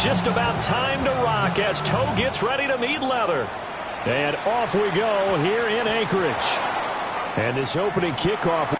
Just about time to rock as toe gets ready to meet leather. And off we go here in Anchorage. And this opening kickoff.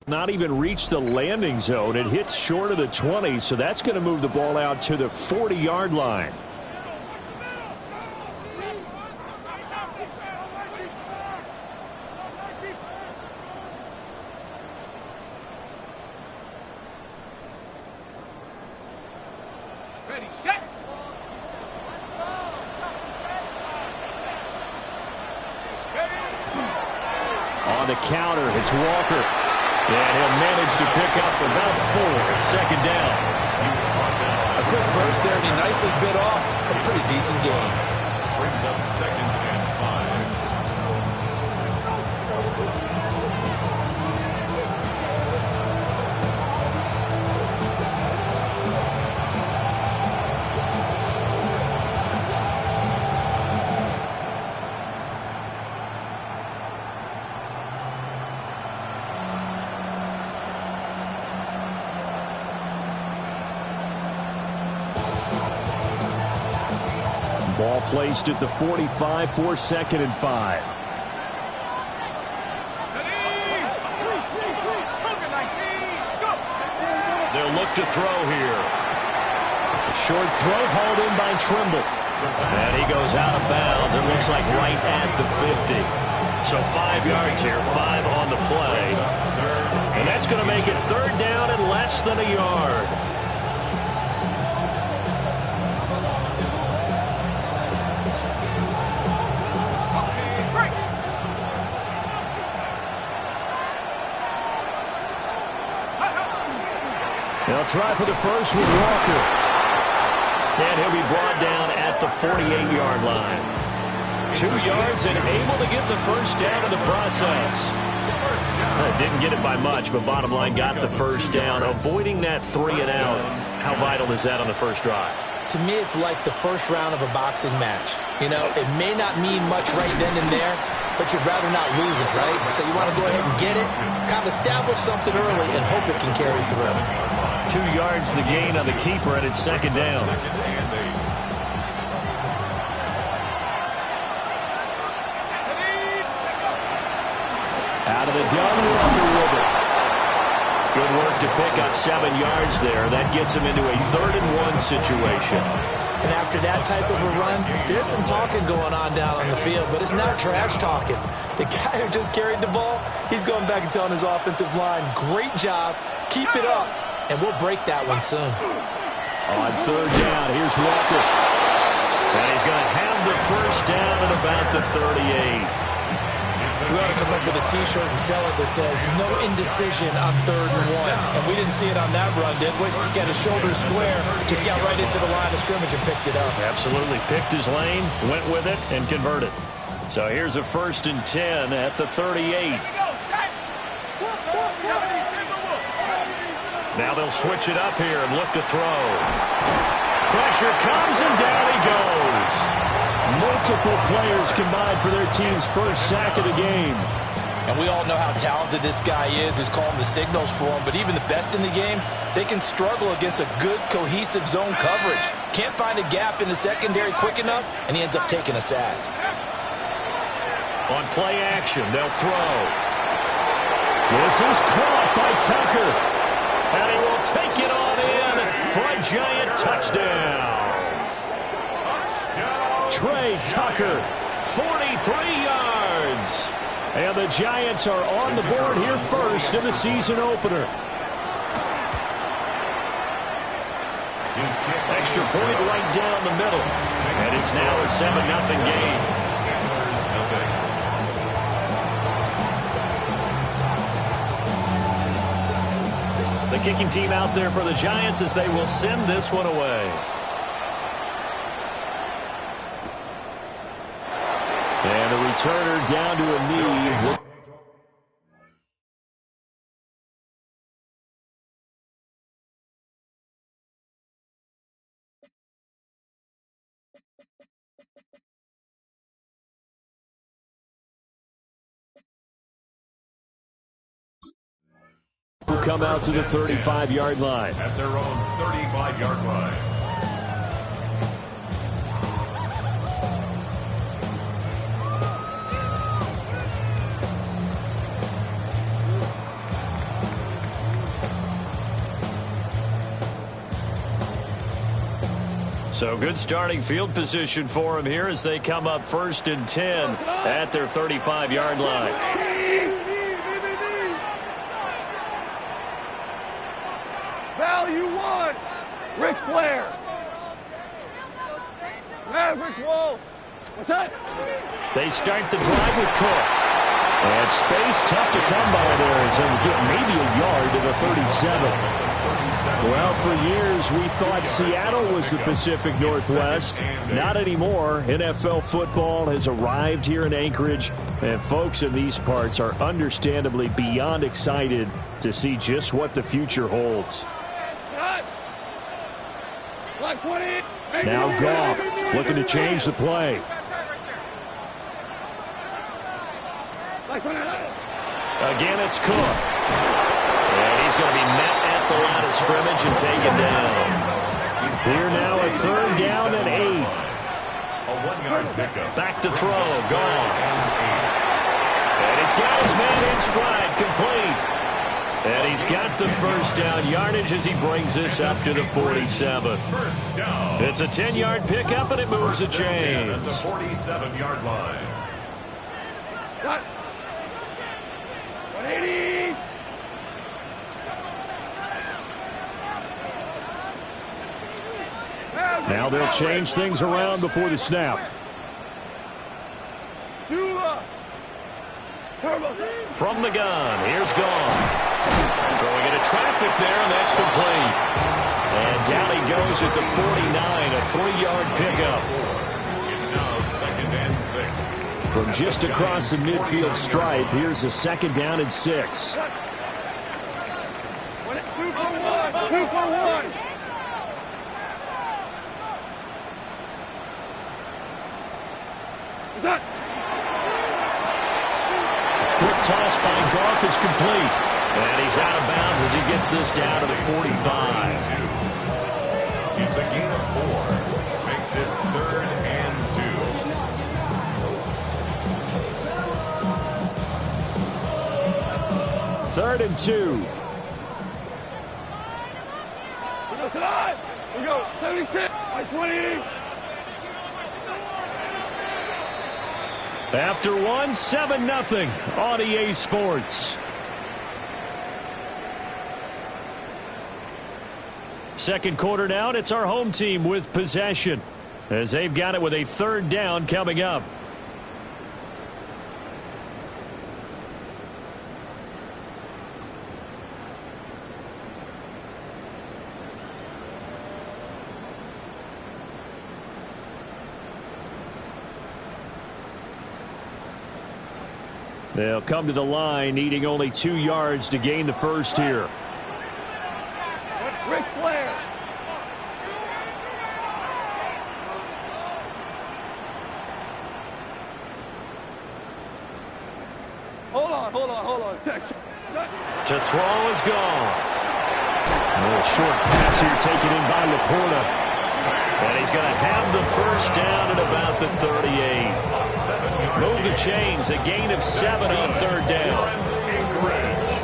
Not even reached the landing zone. It hits short of the 20, so that's going to move the ball out to the 40-yard line. Ready, set. On the counter, it's Walker. And he'll manage to pick up about 4. It's second down. A quick burst there, and he nicely bit off a pretty decent gain. Brings up second and 5. Ball placed at the 45 for second and 5. They'll look to throw here. A short throw hauled in by Trimble. And he goes out of bounds. It looks like right at the 50. So 5 yards here, 5 on the play. And that's going to make it third down and less than a yard. They'll try for the first with Walker. And he'll be brought down at the 48-yard line. 2 yards and able to get the first down in the process. Didn't get it by much, but bottom line got the first down. Avoiding that 3 and out. How vital is that on the first drive? To me, it's like the first round of a boxing match. You know, it may not mean much right then and there, but you'd rather not lose it, right? So you want to go ahead and get it, kind of establish something early, and hope it can carry through. 2 yards the gain on the keeper, and it's second down. Out of the gun, Walker with it. Good work to pick up 7 yards there. That gets him into a 3rd and 1 situation. And after that type of a run, there's some talking going on down on the field, but it's not trash talking. The guy who just carried the ball, he's going back and telling his offensive line, great job, keep it up, and we'll break that one soon. On 3rd down, here's Walker. And he's going to have the first down at about the 38. We ought to come up with a T-shirt and sell it that says, no indecision on 3rd and 1. And we didn't see it on that run, did we? Got his shoulder square, just got right into the line of scrimmage and picked it up. Absolutely. Picked his lane, went with it, and converted. So here's a 1st and 10 at the 38. Now they'll switch it up here and look to throw. Pressure comes, and down he goes. Multiple players combined for their team's first sack of the game. And we all know how talented this guy is, who's calling the signals for him. But even the best in the game, they can struggle against a good, cohesive zone coverage. Can't find a gap in the secondary quick enough, and he ends up taking a sack. On play action, they'll throw. This is caught by Tucker. And he will take it on in for a giant touchdown. Trey Tucker, 43 yards. And the Giants are on the board here first in the season opener. Extra point right down the middle. And it's now a 7-0 game. The kicking team out there for the Giants as they will send this one away. And the returner down to a knee. Come out to the 35-yard line. At their own 35-yard line. So good starting field position for them here as they come up 1st and 10 at their 35-yard line. Value one. Ric Flair. Maverick Wolf. What's that? They start the drive with Cook. And space tough to come by there as they get maybe a yard to the 37. Well, for years we thought Seattle was the Pacific Northwest. Not anymore. NFL football has arrived here in Anchorage, and folks in these parts are understandably beyond excited to see just what the future holds. Now Goff looking to change the play. Again, it's Cook. And he's going to be met at the line of scrimmage and taken down. Here now a 3rd down and 8. A 1-yard pickup. Back to throw. Goff. And he's got his man in stride. Complete. And he's got the 1st down yardage as he brings this up to the 47. First down. It's a 10-yard pickup, and it moves the chains. At the 47-yard line. 180. Now they'll change things around before the snap. From the gun, here's Goff. Throwing into traffic there, and that's complete. And down he goes at the 49, a 3-yard pickup. It's now 2nd and 6. From just across the midfield stripe, here's a 2nd down and 6. 2 for 1. Quick toss by Goff is complete. And he's out of bounds as he gets this down to the 45. It's a gain of 4. Makes it 3rd and 2. 3rd and 2. We go 76 by 20. After 7-0 on EA Sports. Second quarter now, and it's our home team with possession as they've got it with a 3rd down coming up. They'll come to the line, needing only 2 yards to gain the 1st here. Ric Flair. Hold on. To throw is Goff. A little short pass here taken in by Laporta. And he's going to have the 1st down at about the 38. Move the chains, a gain of 7 on 3rd down.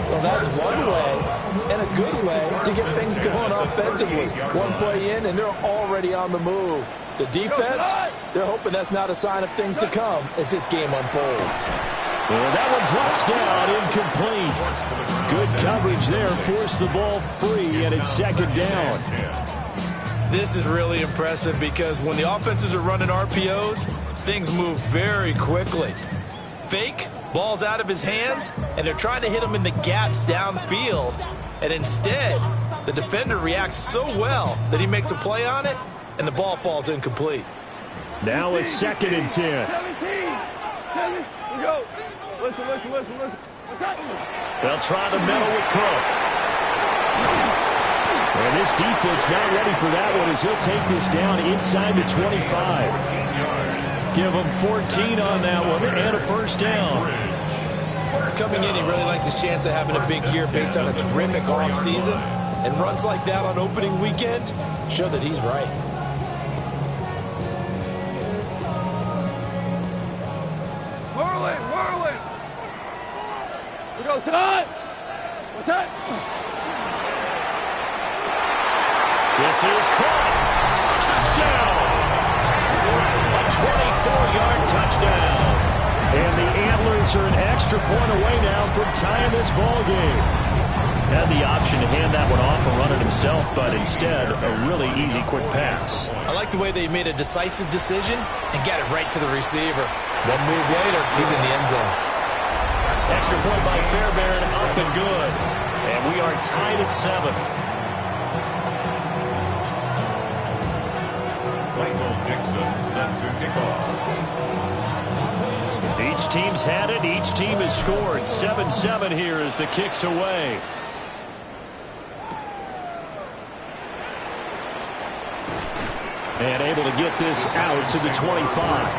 Well, that's one way, and a good way, to get things going offensively. One play in, and they're already on the move. The defense, they're hoping that's not a sign of things to come as this game unfolds. Well, that one drops down, incomplete. Good coverage there, forced the ball free, and it's second down. This is really impressive because when the offenses are running RPOs, things move very quickly. Fake, ball's out of his hands, and they're trying to hit him in the gaps downfield. And instead, the defender reacts so well that he makes a play on it, and the ball falls incomplete. Now a 2nd and 10. 17. 7. We go. Listen. What's that? They'll try the middle with Cook. And this defense not ready for that one as he'll take this down inside the 25. Give him 14 on that one and a first down. Coming in, he really liked his chance of having a big year based on a terrific offseason. And runs like that on opening weekend show that he's right. Whirling. We go, tonight. What's that? This is caught. Touchdown. A 24-yard touchdown. And the Antlers are an extra point away now from tying this ball game. Had the option to hand that one off and run it himself, but instead, a really easy, quick pass. I like the way they made a decisive decision and got it right to the receiver. One move later, he's in the end zone. Extra point by Fairbairn, up and good. And we are tied at 7. Michael Dixon set to kick off. Each team's had it. Each team has scored. 7-7 here as the kick's away. And able to get this out to the 25.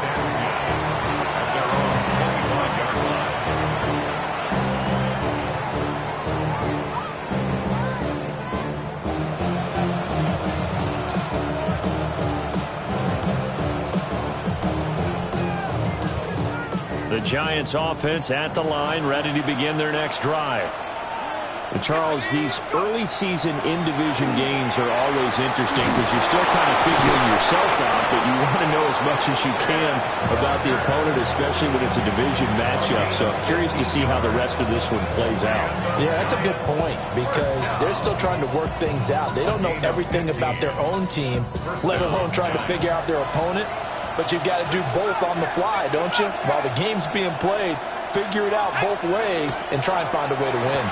The Giants offense at the line, ready to begin their next drive. And Charles, these early season in-division games are always interesting because you're still kind of figuring yourself out, but you want to know as much as you can about the opponent, especially when it's a division matchup. So I'm curious to see how the rest of this one plays out. Yeah, that's a good point because they're still trying to work things out. They don't know everything about their own team, let alone trying to figure out their opponent. But you've got to do both on the fly, don't you? While the game's being played, figure it out both ways and try and find a way to win.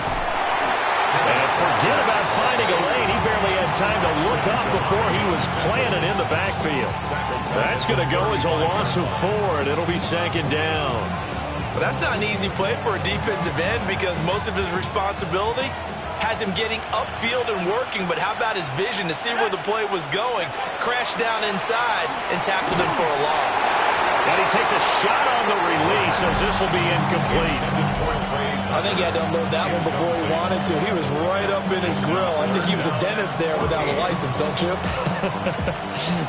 And forget about finding a lane. He barely had time to look up before he was planted in the backfield. That's going to go as a loss of 4, and it'll be 2nd down. But that's not an easy play for a defensive end because most of his responsibility has him getting upfield and working, but how about his vision to see where the play was going, crashed down inside, and tackled him for a loss. And he takes a shot on the release as this will be incomplete. I think he had to unload that one before he wanted to. He was right up in his grill. I think he was a dentist there without a license, don't you?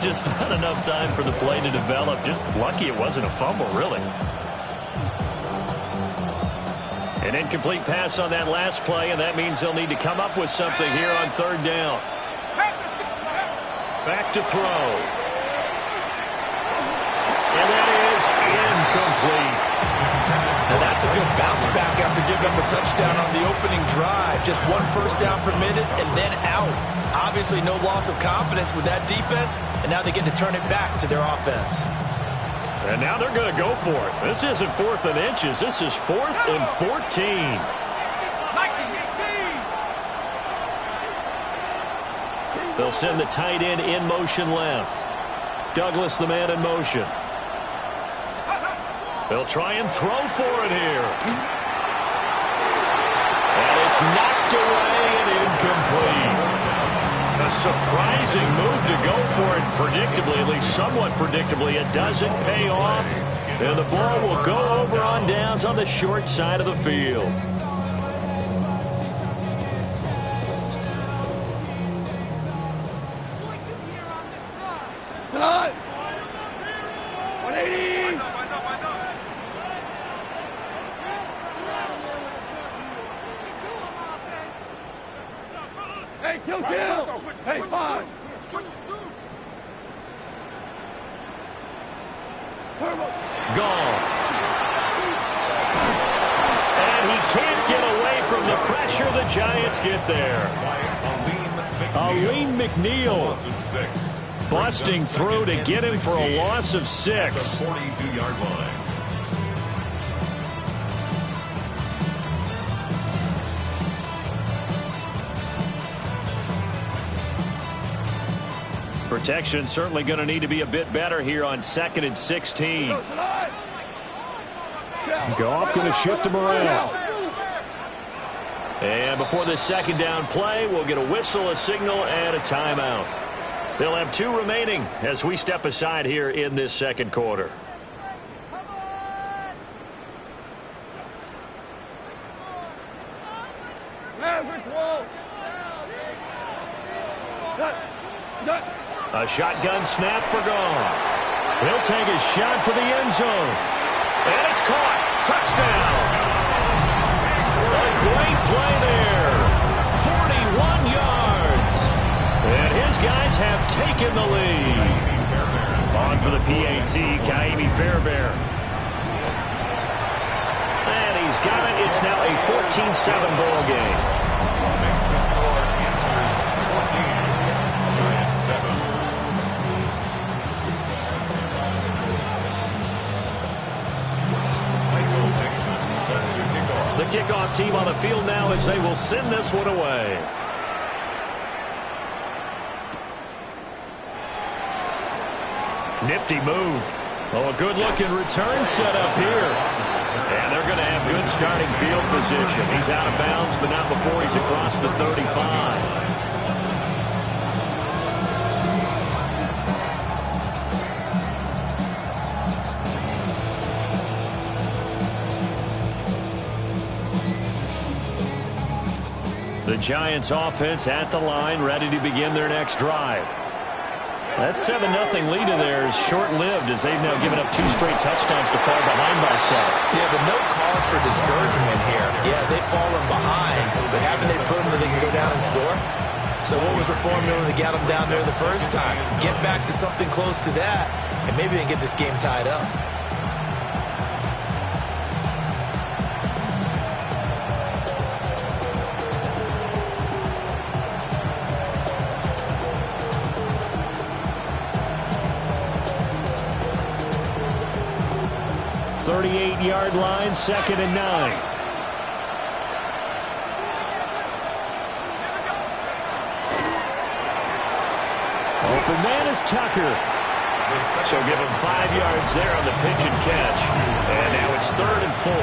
Just not enough time for the play to develop. Just lucky it wasn't a fumble, really. An incomplete pass on that last play, and that means they'll need to come up with something here on 3rd down. Back to throw. And that is incomplete. Now that's a good bounce back after giving them a touchdown on the opening drive. Just 1 first down per minute and then out. Obviously no loss of confidence with that defense, and now they get to turn it back to their offense. And now they're going to go for it. This isn't 4th and inches. This is 4th and 14. They'll send the tight end in motion left. Douglas, the man in motion. They'll try and throw for it here. And it's knocked away and incomplete. A surprising move to go for it predictably, at least somewhat predictably. It doesn't pay off, and the ball will go over on downs on the short side of the field. Tonight. 180. Hey, kill. Hey, 5. Goff. And he can't get away from the pressure. The Giants get there. Aleem McNeil busting through to get him for a loss of 6. 42-yard line. Protection certainly going to need to be a bit better here on 2nd and 16. Goff going to shift him around. And before this second down play, we'll get a whistle, a signal, and a timeout. They'll have 2 remaining as we step aside here in this second quarter. A shotgun snap for Goff. He'll take a shot for the end zone. And it's caught. Touchdown. A great play there. 41 yards. And his guys have taken the lead. On for the PAT, Ka'imi Fairbairn. And he's got it. It's now a 14-7 ball game. Makes the score Panthers 14, Giants 7. The kickoff team on the field now as they will send this one away. Nifty move. Oh, a good-looking return set up here. And they're going to have good starting field position. He's out of bounds, but not before he's across the 35. The Giants offense at the line, ready to begin their next drive. That 7-0 lead of theirs short-lived as they've now given up 2 straight touchdowns to fall behind by 7. Yeah, but no cause for discouragement here. Yeah, they've fallen behind, but haven't they proven that they can go down and score? So what was the formula to get them down there the first time? Get back to something close to that, and maybe they can get this game tied up. Yard line, 2nd and 9. Open man is Tucker. So give him 5 yards there on the pitch and catch. And now it's 3rd and 4.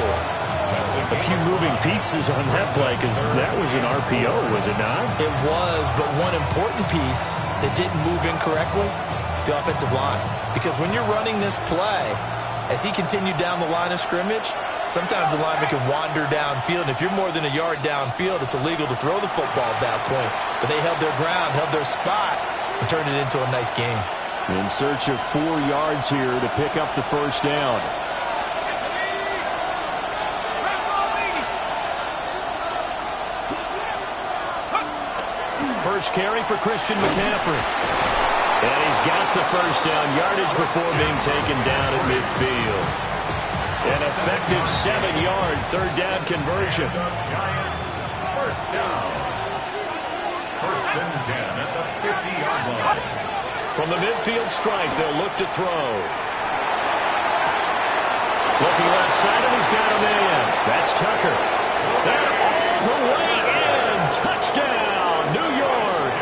A few moving pieces on that play because that was an RPO, was it not? It was, but one important piece that didn't move incorrectly, the offensive line. Because when you're running this play, as he continued down the line of scrimmage, sometimes the lineman can wander downfield. And if you're more than a yard downfield, it's illegal to throw the football at that point. But they held their ground, held their spot, and turned it into a nice game. In search of 4 yards here to pick up the first down. First carry for Christian McCaffrey. And he's got the first down yardage before being taken down at midfield. An effective 7-yard third down conversion. Giants first down. 1st and 10 at the 50-yard line. From the midfield stripe, they'll look to throw. Looking left side, and he's got a man. That's Tucker. And all the way in. Touchdown, New York.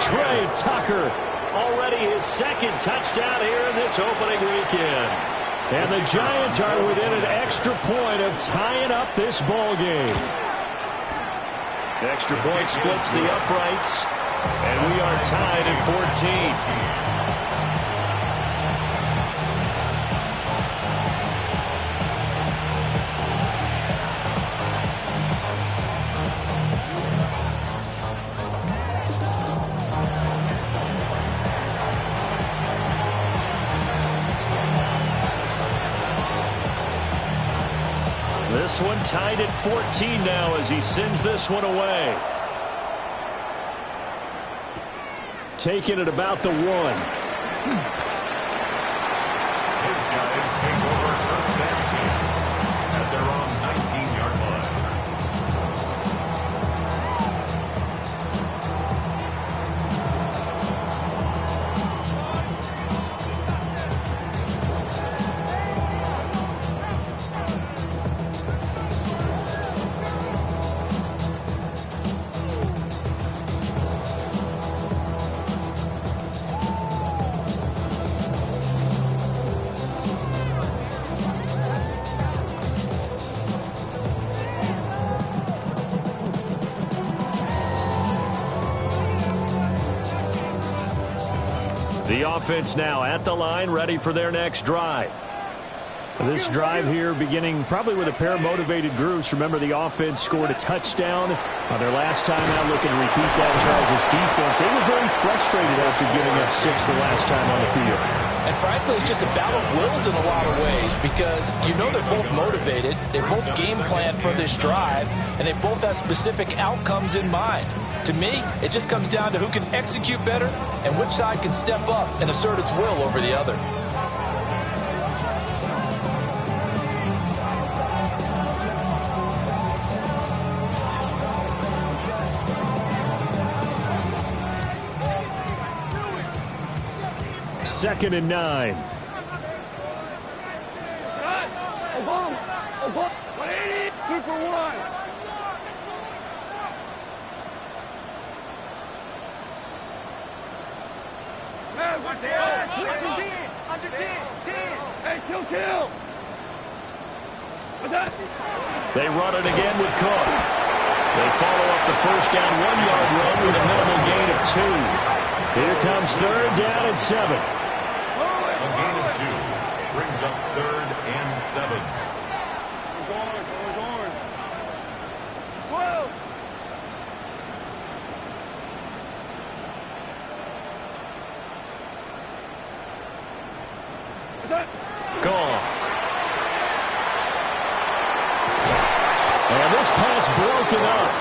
Trey Tucker, already his 2nd touchdown here in this opening weekend. And the Giants are within an extra point of tying up this ball game. Extra point splits the uprights, and we are tied at 14. This one tied at 14 now as he sends this one away. Taking it about the 1. His guys take over first and 10 at their own 19-yard line. The offense now at the line, ready for their next drive. This drive here beginning probably with a pair of motivated groups. Remember, the offense scored a touchdown on their last time out. Looking to repeat that Chargers defense. They were very frustrated after giving up 6 the last time on the field. And frankly, it's just a battle of wills in a lot of ways because you know they're both motivated, they both game plan for this drive, and they both have specific outcomes in mind. To me, it just comes down to who can execute better and which side can step up and assert its will over the other. Second and 9. Obama. 180. 2 for 1. Under 10. Hey, kill. What's that? They run it again with Cook. They follow up the first down 1-yard run with a minimal gain of 2. Here comes third down and 7. A gain of 2 brings up third and 7. Whoa. Gone. And this pass broken up.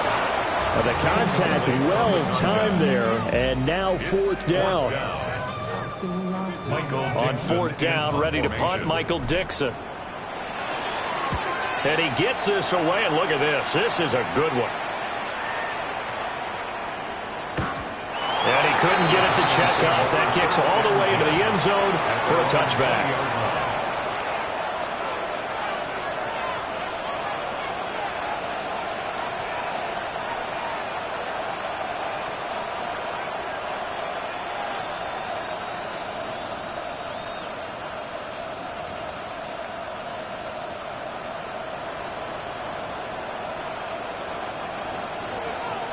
The contact well timed there, and now fourth down. On fourth down, ready to punt, Michael Dixon. And he gets this away, and look at this. This is a good one. And he couldn't get it to check out. That kicks all the way into the end zone for a touchback.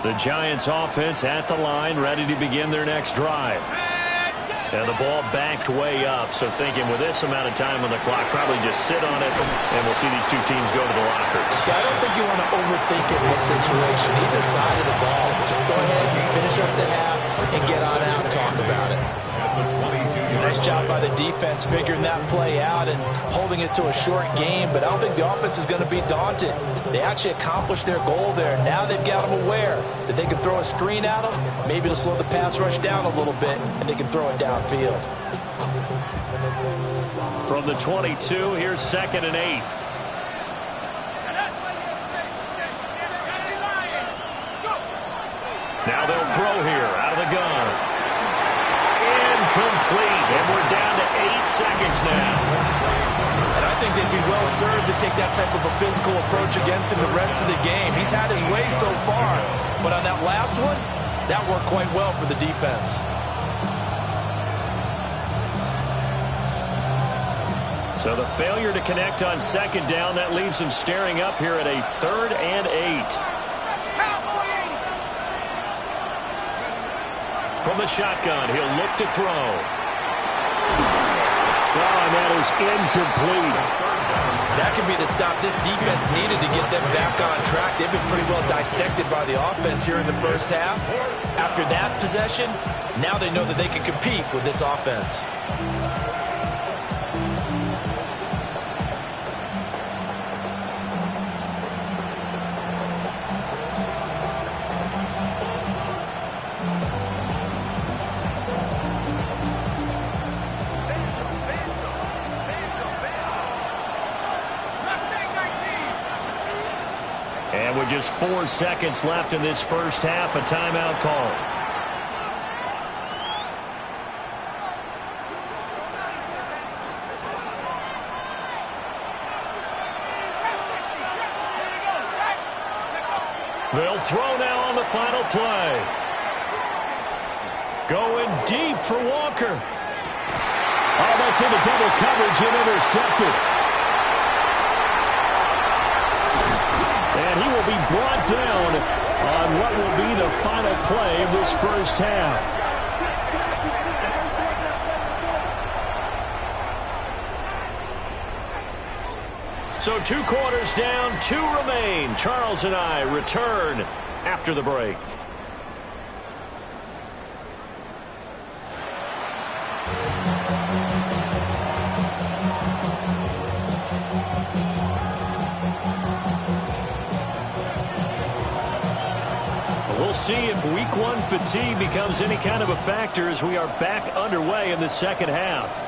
The Giants offense at the line, ready to begin their next drive. And the ball backed way up, so thinking with this amount of time on the clock, probably just sit on it, and we'll see these two teams go to the lockers. Yeah, I don't think you want to overthink it in this situation. Either side of the ball, just go ahead and finish up the half and get on out and talk about it. Nice job by the defense figuring that play out and holding it to a short game, but I don't think the offense is going to be daunted. They actually accomplished their goal there. Now they've got them aware that they can throw a screen at them, maybe to slow the pass rush down a little bit, and they can throw it downfield. From the 22, here's 2nd and 8. Now they'll throw here out of the gun. Incomplete, and we're down to 8 seconds now. And I think they'd be well served to take that type of a physical approach against him the rest of the game. He's had his way so far, but on that last one, that worked quite well for the defense. So the failure to connect on 2nd down, that leaves him staring up here at a 3rd and 8. From the shotgun, he'll look to throw. Oh, and that is incomplete. That could be the stop this defense needed to get them back on track. They've been pretty well dissected by the offense here in the first half. After that possession, now they know that they can compete with this offense. And with just 4 seconds left in this first half, a timeout call. They'll throw now on the final play. Going deep for Walker. Oh, that's into double coverage and intercepted. And he will be brought down on what will be the final play of this first half. So 2 quarters down, 2 remain. Charles and I return after the break. We'll see if week 1 fatigue becomes any kind of a factor as we are back underway in the second half.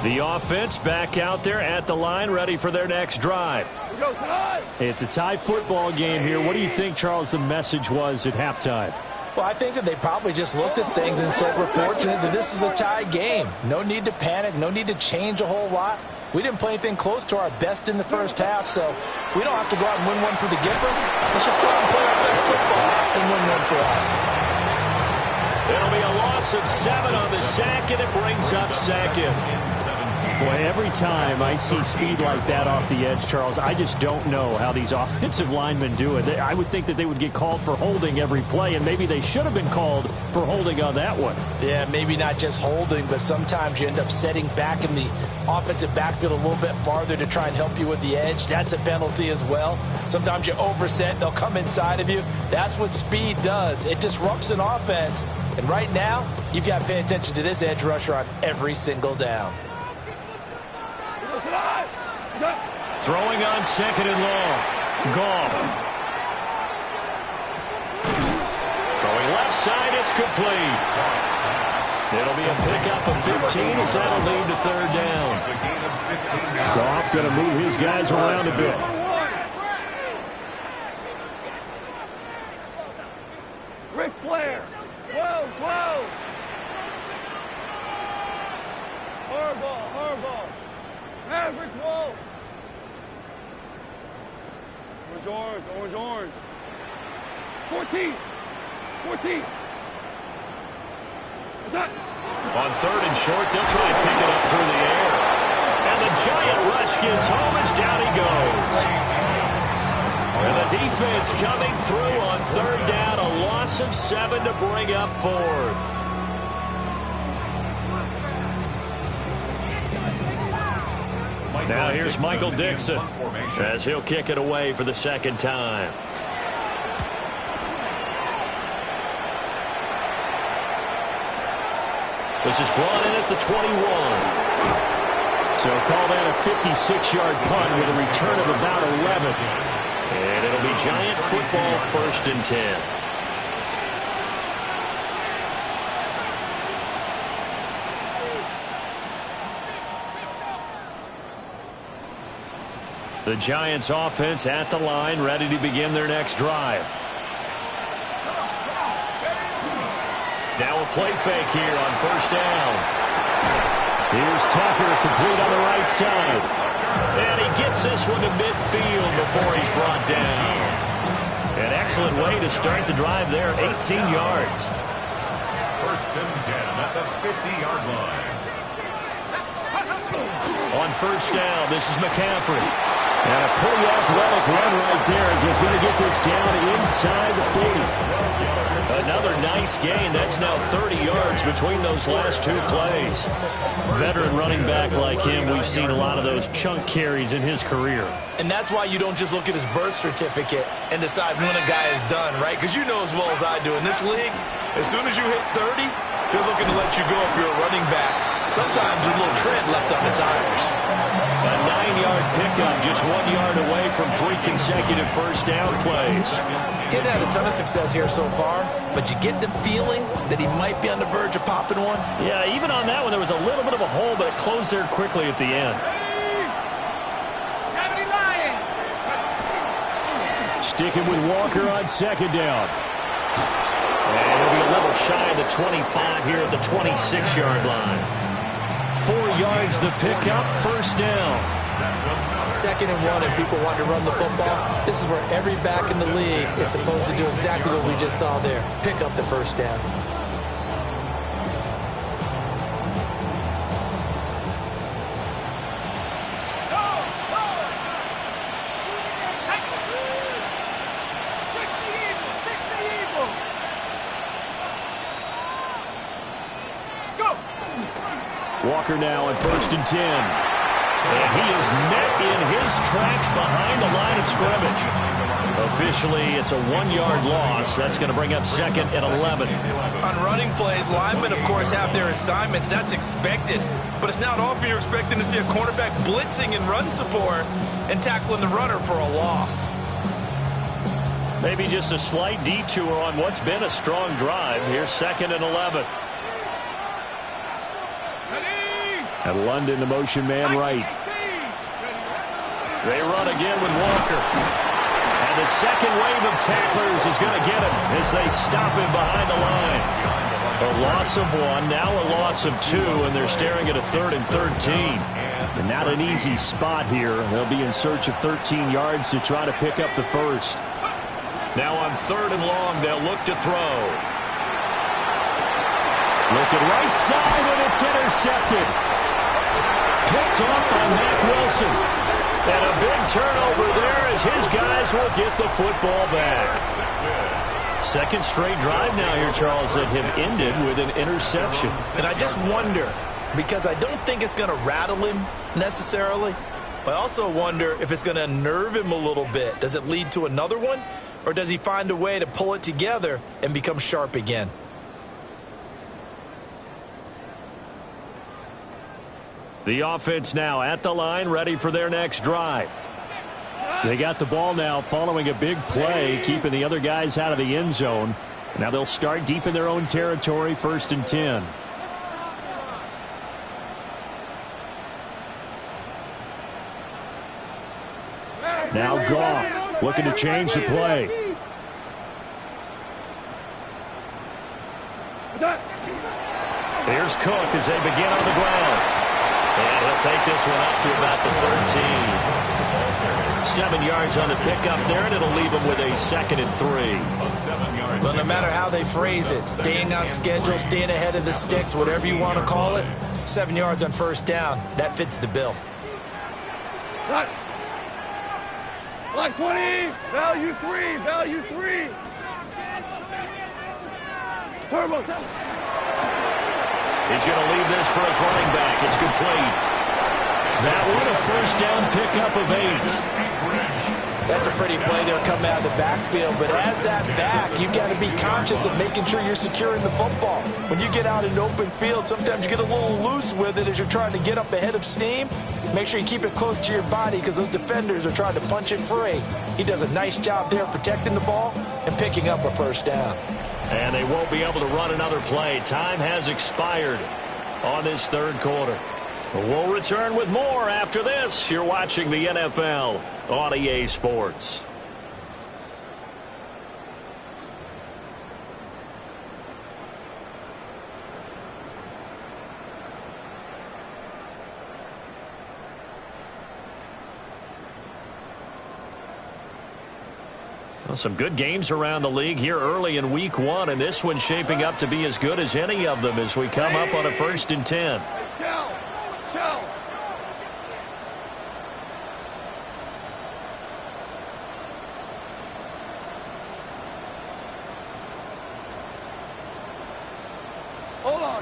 The offense back out there at the line, ready for their next drive. It's a tie football game here. What do you think, Charles, the message was at halftime? Well, I think that they probably just looked at things and said, we're fortunate that this is a tie game. No need to panic, no need to change a whole lot. We didn't play anything close to our best in the first half, so we don't have to go out and win one for the Gipper. Let's just go out and play our best football and win one for us. It'll be a loss of 7 on the sack, and it brings up second. Boy, every time I see speed like that off the edge, Charles, I just don't know how these offensive linemen do it. I would think that they would get called for holding every play, and maybe they should have been called for holding on that one. Yeah, maybe not just holding, but sometimes you end up setting back in the offensive backfield a little bit farther to try and help you with the edge. That's a penalty as well. Sometimes you overset, they'll come inside of you. That's what speed does. It disrupts an offense. And right now, you've got to pay attention to this edge rusher on every single down. Throwing on 2nd and long. Goff. Throwing left side, it's complete. It'll be a pickup of 15 as that'll lead to 3rd down. Goff going to move his guys around a bit. Ric Flair. 12, 12. Hardball. Maverick Wolf. Orange. 14. On 3rd and short, they'll try and pick it up through the air. And the giant rush gets home as down he goes. And the defense coming through on 3rd down, a loss of 7 to bring up 4th. Now here's Michael Dixon as he'll kick it away for the 2nd time. This is brought in at the 21. So call that a 56-yard punt with a return of about 11. And it'll be Giant football, 1st and 10. The Giants offense at the line, ready to begin their next drive. Now a play fake here on 1st down. Here's Tucker, complete on the right side. And he gets this one to midfield before he's brought down. An excellent way to start the drive there, 18 yards. 1st and 10 at the 50-yard line. On 1st down, this is McCaffrey. And a pretty athletic run right there as he's going to get this down inside the 40. Another nice Nice gain. That's now 30 yards between those last two plays. Veteran running back like him, we've seen a lot of those chunk carries in his career. And that's why you don't just look at his birth certificate and decide when a guy is done, right? Because you know as well as I do, in this league, as soon as you hit 30, they're looking to let you go if you're a running back. Sometimes there's a little tread left on the tires. A 9-yard pickup, just 1 yard away from 3 consecutive first down plays. He hasn't had a ton of success here so far, but you get the feeling that he might be on the verge of popping one. Yeah, even on that one, there was a little bit of a hole, but it closed there quickly at the end. 70 Lions. Sticking with Walker on second down. And he'll be a little shy of the 25 here at the 26-yard line. 4 yards the pickup, first down. 2nd and 1 and people want to run the football. This is where every back in the league is supposed to do exactly what we just saw there. Pick up the first down. Walker now on 1st and 10. And he is met in his tracks behind the line of scrimmage. Officially, it's a 1-yard loss. That's going to bring up 2nd and 11. On running plays, linemen, of course, have their assignments. That's expected. But it's not often you're expecting to see a cornerback blitzing in run support and tackling the runner for a loss. Maybe just a slight detour on what's been a strong drive. Here's 2nd and 11. And London, the motion man right. They run again with Walker. And the second wave of tacklers is going to get him as they stop him behind the line. A loss of 1, now a loss of 2, and they're staring at a 3rd and 13. And not an easy spot here. They'll be in search of 13 yards to try to pick up the first. Now on 3rd and long, they'll look to throw. Looking right side, and it's intercepted. Picked off by Mack Wilson. And a big turnover there as his guys will get the football back. Second straight drive now here, Charles, that have ended with an interception. And I just wonder, because I don't think it's going to rattle him necessarily, but I also wonder if it's going to unnerve him a little bit. Does it lead to another one, or does he find a way to pull it together and become sharp again? The offense now at the line, ready for their next drive. They got the ball now following a big play, keeping the other guys out of the end zone. Now they'll start deep in their own territory, 1st and 10. Now Goff looking to change the play. Here's Cook as they begin on the ground. And he'll take this one up to about the 13. 7 yards on the pickup there, and it'll leave him with a 2nd and 3. Well, no matter how they phrase it, staying on schedule, staying ahead of the sticks, whatever you want to call it, 7 yards on 1st down, that fits the bill. Block 20, value 3, value 3. Turbo. He's going to leave this for his running back. It's complete. That one, a first down pickup of 8. That's a pretty play there coming out of the backfield, but as that back, you've got to be conscious of making sure you're securing the football. When you get out in open field, sometimes you get a little loose with it as you're trying to get up ahead of steam. Make sure you keep it close to your body because those defenders are trying to punch it free. He does a nice job there protecting the ball and picking up a first down. And they won't be able to run another play. Time has expired on this 3rd quarter. We'll return with more after this. You're watching the NFL on EA Sports. Well, some good games around the league here early in week 1, and this one's shaping up to be as good as any of them as we come up on a 1st and 10.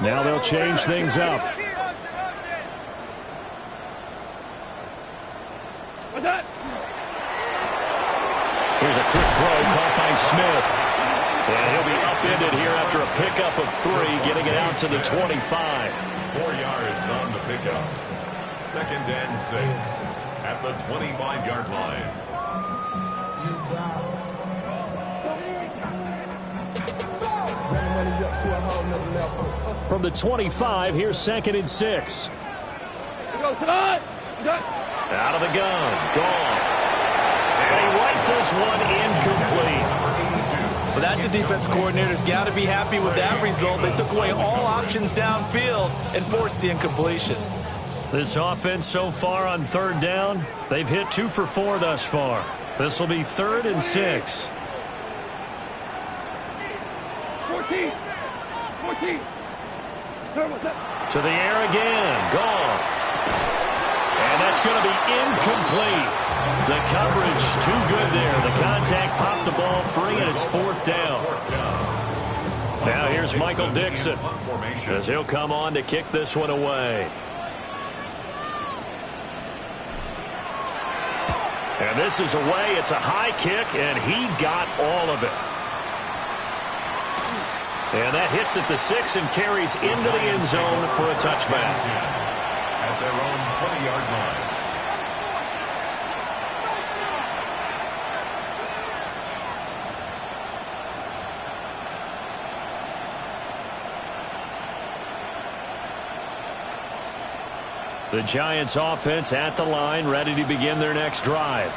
Now they'll change things up. What's that? Here's a quick throw caught by Smith. And he'll be upended here after a pickup of 3, getting it out to the 25. 4 yards on the pickup. 2nd and 6 at the 25-yard line. From the 25, here's 2nd and 6. Go tonight. Out of the gun. Goff. And he rifles one incomplete. Well, that's a defense coordinator's got to be happy with that result. They took away all options downfield and forced the incompletion. This offense so far on 3rd down, they've hit 2 for 4 thus far. This will be 3rd and 6. 14. 14. To the air again. Goff. And that's going to be incomplete. The coverage too good there. The contact popped the ball free, and it's 4th down. Now here's Michael Dixon as he'll come on to kick this one away. And this is away. It's a high kick, and he got all of it. And that hits at the 6 and carries into the end zone for a touchback. At their own 20-yard line. The Giants offense at the line, ready to begin their next drive.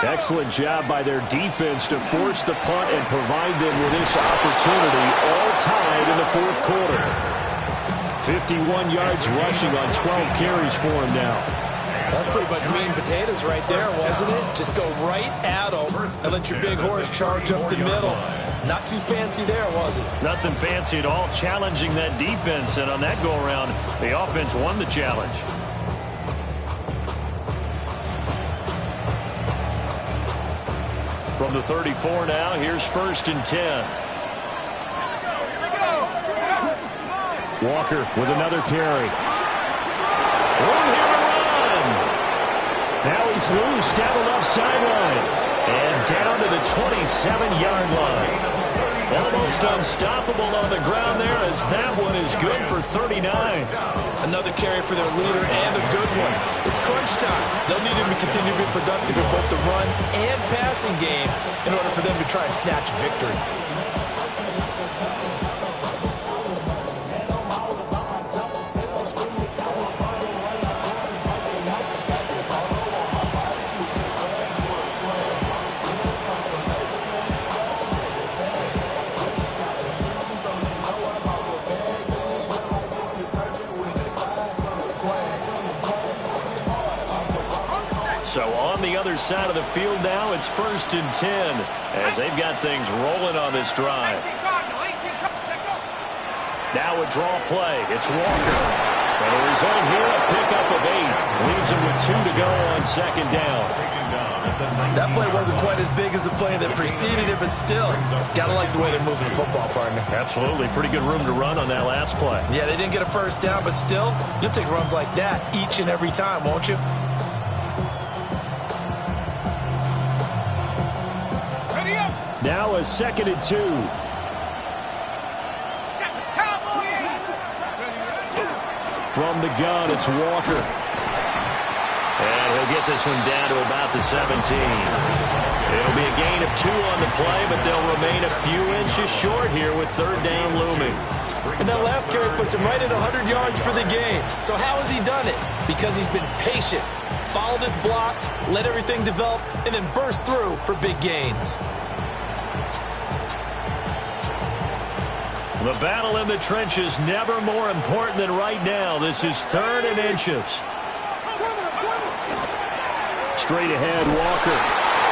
Excellent job by their defense to force the punt and provide them with this opportunity, all tied in the 4th quarter. 51 yards rushing on 12 carries for him now. That's pretty much meat and potatoes right there, wasn't it? Just go right at them and let your big horse charge up the middle. Not too fancy there, was it? Nothing fancy at all, challenging that defense, and on that go-around, the offense won the challenge. From the 34 now, here's 1st and 10. Walker with another carry. Room here to run. Now he's loose down the left sideline. And down to the 27-yard line. Almost unstoppable on the ground there, as that one is good for 39. Another carry for their leader, and a good one. It's crunch time. They'll need him to continue to be productive in both the run and passing game in order for them to try and snatch victory. So on the other side of the field now, it's 1st and 10 as they've got things rolling on this drive. Now a draw play. It's Walker. And the result here, a pickup of 8. Leaves him with 2 to go on 2nd down. That play wasn't quite as big as the play that preceded it, but still, gotta like the way they're moving the football, partner. Absolutely. Pretty good room to run on that last play. Yeah, they didn't get a 1st down, but still, you'll take runs like that each and every time, won't you? Now a 2nd and 2. From the gun, it's Walker. And he'll get this one down to about the 17. It'll be a gain of 2 on the play, but they'll remain a few inches short here with 3rd down looming. And that last carry puts him right at 100 yards for the game. So how has he done it? Because he's been patient, followed his blocks, let everything develop, and then burst through for big gains. The battle in the trenches never more important than right now. This is 3rd and inches. Straight ahead, Walker.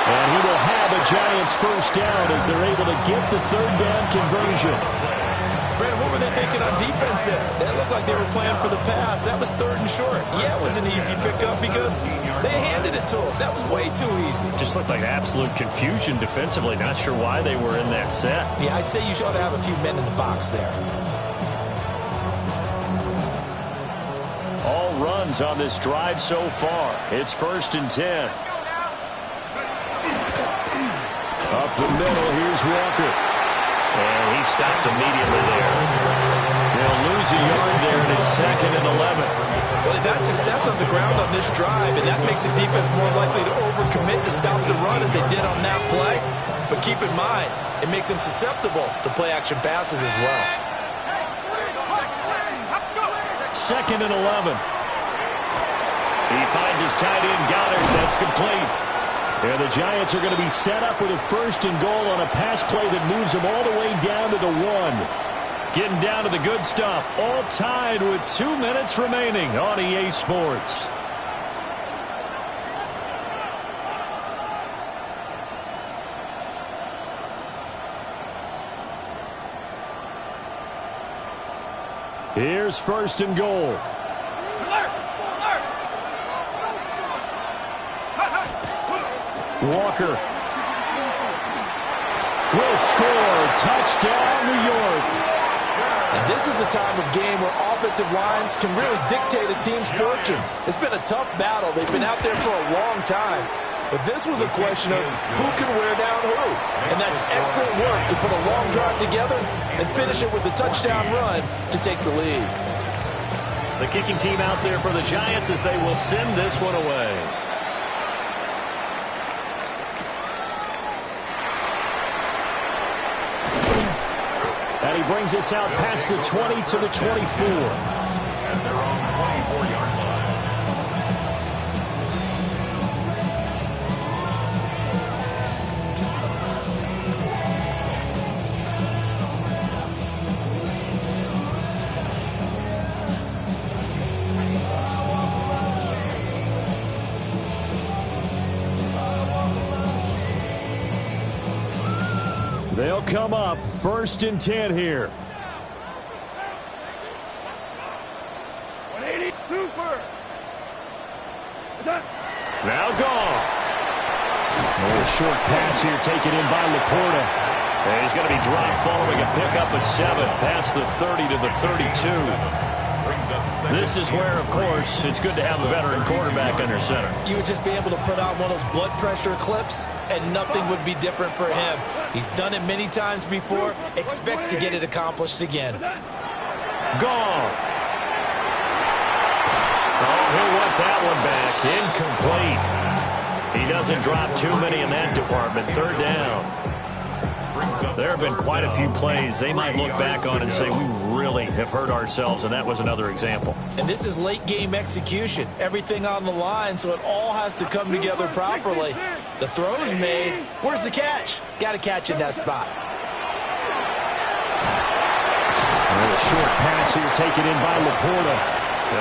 And he will have a Giants 1st down as they're able to get the 3rd down conversion. Brandon, what were they thinking on defense there? That looked like they were playing for the pass. That was 3rd and short. Yeah, it was an easy pickup because they handed it to him. That was way too easy. Just looked like absolute confusion defensively. Not sure why they were in that set. Yeah, I'd say you ought to have a few men in the box there. runs on this drive so far. It's 1st and 10. Up the middle, here's Walker. And he stopped immediately there. They'll lose a yard there, and it's 2nd and 11. Well, they've had success on the ground on this drive, and that makes the defense more likely to overcommit to stop the run as they did on that play. But keep in mind, it makes them susceptible to play-action passes as well. 2nd and 11. He finds his tight end, Goddard. That's complete. And the Giants are going to be set up with a 1st and goal on a pass play that moves them all the way down to the 1. Getting down to the good stuff. All tied with 2 minutes remaining on EA Sports. Here's 1st and goal. Walker will score. Touchdown, New York. And this is the time of game where offensive lines can really dictate a team's fortunes. It's been a tough battle. They've been out there for a long time. But this was a question of who can wear down who. And that's excellent work to put a long drive together and finish it with a touchdown run to take the lead. The kicking team out there for the Giants as they will send this one away. And he brings us out past the 20 to the 24. And they're on the 24-yard line. They'll come up 1st and 10 here. 180, super. Now Goff. A little short pass here taken in by Laporta. And he's going to be dropped following a pickup of 7 past the 30 to the 32. This is where, of course, it's good to have a veteran quarterback under center. You would just be able to put on one of those blood pressure clips, and nothing would be different for him. He's done it many times before, expects to get it accomplished again. Goff. Oh, he'll want that one back. Incomplete. He doesn't drop too many in that department. 3rd down. There have been quite a few plays they might look back on and say, we really have hurt ourselves, and that was another example. And this is late-game execution. Everything on the line, so it all has to come together properly. The throw's made. Where's the catch? Got to catch in that spot. A little short pass here taken in by Laporta.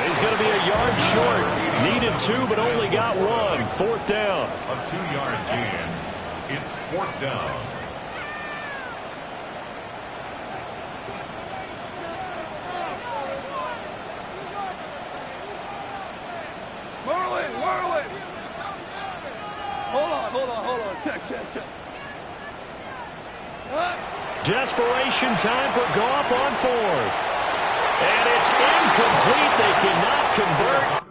He's going to be a yard short. Needed 2, but only got 1. 4th down. A 2-yard gain. It's 4th down. Whirling. Hold on. Check. Desperation time for Goff on 4th. And it's incomplete. They cannot convert.